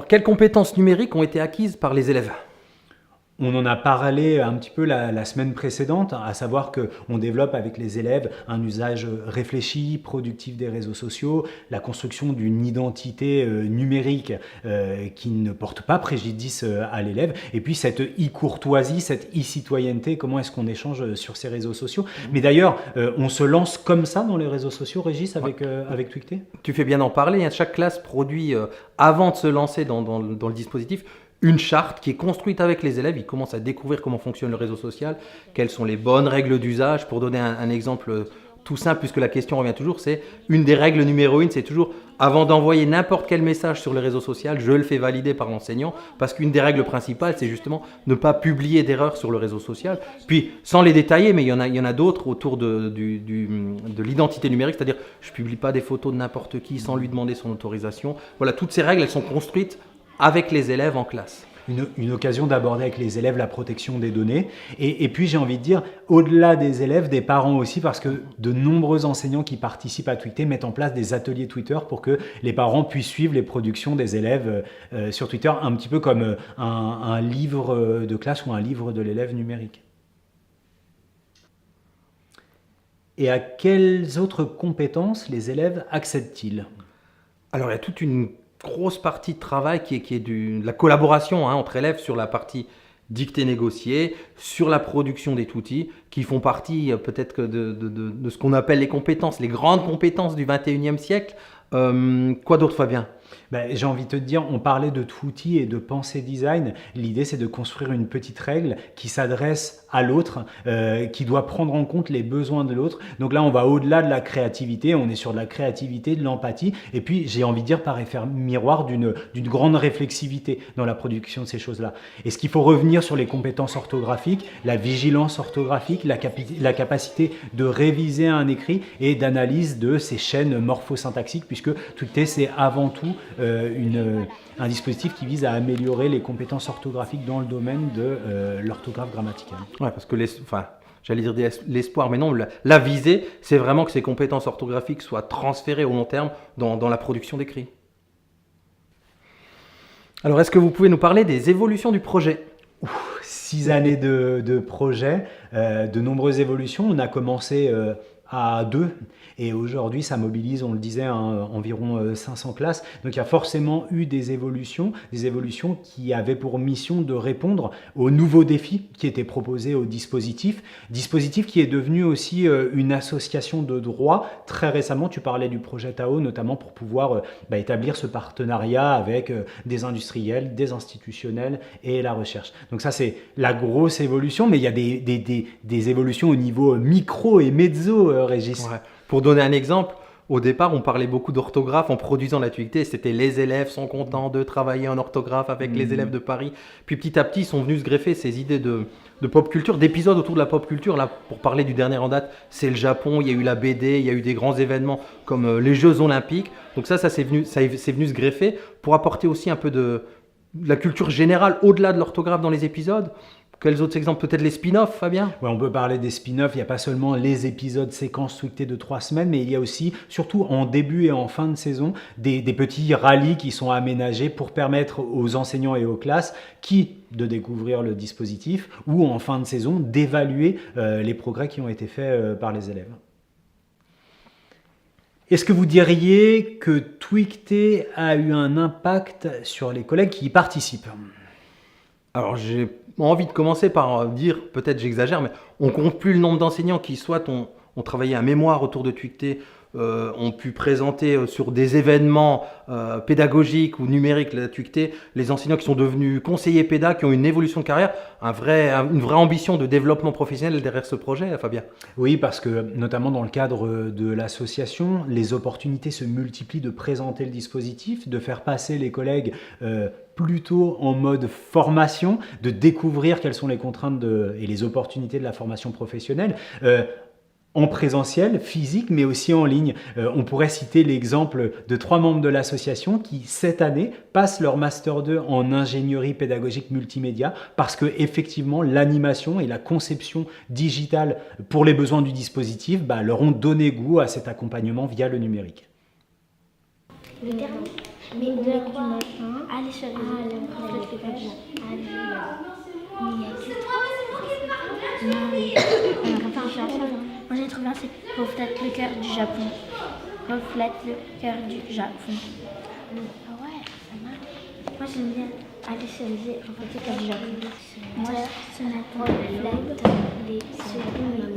Alors, quelles compétences numériques ont été acquises par les élèves? On en a parlé un petit peu la semaine précédente, à savoir qu'on développe avec les élèves un usage réfléchi, productif des réseaux sociaux, la construction d'une identité numérique qui ne porte pas préjudice à l'élève, et puis cette e-courtoisie, cette e-citoyenneté, comment est-ce qu'on échange sur ces réseaux sociaux. Mais d'ailleurs, on se lance comme ça dans les réseaux sociaux, Régis, avec Twicté? Tu fais bien d'en parler, hein. Chaque classe produit, avant de se lancer dans le dispositif, une charte qui est construite avec les élèves. Ils commencent à découvrir comment fonctionne le réseau social, quelles sont les bonnes règles d'usage. Pour donner un exemple tout simple, puisque la question revient toujours, c'est une des règles numéro 1, c'est toujours avant d'envoyer n'importe quel message sur le réseau social, je le fais valider par l'enseignant, parce qu'une des règles principales, c'est justement ne pas publier d'erreurs sur le réseau social. Puis, sans les détailler, mais il y en a d'autres autour de l'identité numérique, c'est-à-dire je ne publie pas des photos de n'importe qui sans lui demander son autorisation. Voilà, toutes ces règles, elles sont construites avec les élèves en classe. Une occasion d'aborder avec les élèves la protection des données. Et puis j'ai envie de dire, au-delà des élèves, des parents aussi, parce que de nombreux enseignants qui participent à Twicté mettent en place des ateliers Twitter pour que les parents puissent suivre les productions des élèves sur Twitter, un petit peu comme un livre de classe ou un livre de l'élève numérique. Et à quelles autres compétences les élèves accèdent-ils? Alors il y a toute une grosse partie de travail qui est de la collaboration entre élèves sur la partie dictée négociée, sur la production des outils, qui font partie peut-être de ce qu'on appelle les compétences, les grandes compétences du 21e siècle. Quoi d'autre, Fabien? J'ai envie de te dire, on parlait de Twouti et de pensée design. L'idée, c'est de construire une petite règle qui s'adresse à l'autre, qui doit prendre en compte les besoins de l'autre. Donc là, on va au-delà de la créativité, on est sur de la créativité, de l'empathie. Et puis, j'ai envie de dire, par effet miroir, d'une grande réflexivité dans la production de ces choses-là. Est-ce qu'il faut revenir sur les compétences orthographiques, la vigilance orthographique, la capacité de réviser un écrit et d'analyse de ces chaînes morphosyntaxiques, puisque Twicté, c'est avant tout un dispositif qui vise à améliorer les compétences orthographiques dans le domaine de l'orthographe grammaticale. Ouais, parce que j'allais dire l'espoir, mais non, la visée, c'est vraiment que ces compétences orthographiques soient transférées au long terme dans la production d'écrits. Alors, est-ce que vous pouvez nous parler des évolutions du projet? 6 années de projet, de nombreuses évolutions. On a commencé à 2 et aujourd'hui ça mobilise, on le disait, environ 500 classes. Donc il y a forcément eu des évolutions qui avaient pour mission de répondre aux nouveaux défis qui étaient proposés au dispositif qui est devenu aussi une association de droit. Très récemment, tu parlais du projet Tao, notamment pour pouvoir établir ce partenariat avec des industriels, des institutionnels et la recherche. Donc ça, c'est la grosse évolution, mais il y a des évolutions au niveau micro et mezzo, Régis. Ouais. Pour donner un exemple, au départ, on parlait beaucoup d'orthographe en produisant la Twicté. C'était les élèves sont contents de travailler en orthographe avec les élèves de Paris. Puis petit à petit, ils sont venus se greffer ces idées de pop culture, d'épisodes autour de la pop culture. Là, pour parler du dernier en date, c'est le Japon. Il y a eu la BD, il y a eu des grands événements comme les Jeux Olympiques. Donc ça c'est venu se greffer pour apporter aussi un peu de la culture générale au-delà de l'orthographe dans les épisodes. Quels autres exemples? Peut-être les spin-offs, Fabien? Ouais, on peut parler des spin-offs. Il n'y a pas seulement les épisodes séquences Twicté de 3 semaines, mais il y a aussi, surtout en début et en fin de saison, des petits rallyes qui sont aménagés pour permettre aux enseignants et aux classes de découvrir le dispositif ou en fin de saison d'évaluer les progrès qui ont été faits par les élèves. Est-ce que vous diriez que Twicté a eu un impact sur les collègues qui y participent? Alors j'ai envie de commencer par dire, peut-être j'exagère, mais on ne compte plus le nombre d'enseignants qui soit ont travaillé un mémoire autour de Twicté, ont pu présenter sur des événements pédagogiques ou numériques la Twicté, les enseignants qui sont devenus conseillers pédagogues, qui ont une évolution de carrière, une vraie ambition de développement professionnel derrière ce projet, Fabien. Oui, parce que notamment dans le cadre de l'association, les opportunités se multiplient de présenter le dispositif, de faire passer les collègues plutôt en mode formation, de découvrir quelles sont les contraintes et les opportunités de la formation professionnelle. En présentiel, physique, mais aussi en ligne. On pourrait citer l'exemple de 3 membres de l'association qui, cette année, passent leur Master 2 en ingénierie pédagogique multimédia parce que effectivement, l'animation et la conception digitale pour les besoins du dispositif leur ont donné goût à cet accompagnement via le numérique. Le dernier. Mais on est quoi? Allez sur les reflète le cœur du Japon. Mais il y a que trois. Non, mais on n'a pas un chanson. Moi j'ai trouvé un, c'est reflète le cœur du Japon. Reflète le cœur du Japon. Ah ouais, ça marche. Moi j'aime bien aller sur les reflète le cœur du Japon. Moi, ce matin, reflète les secondes.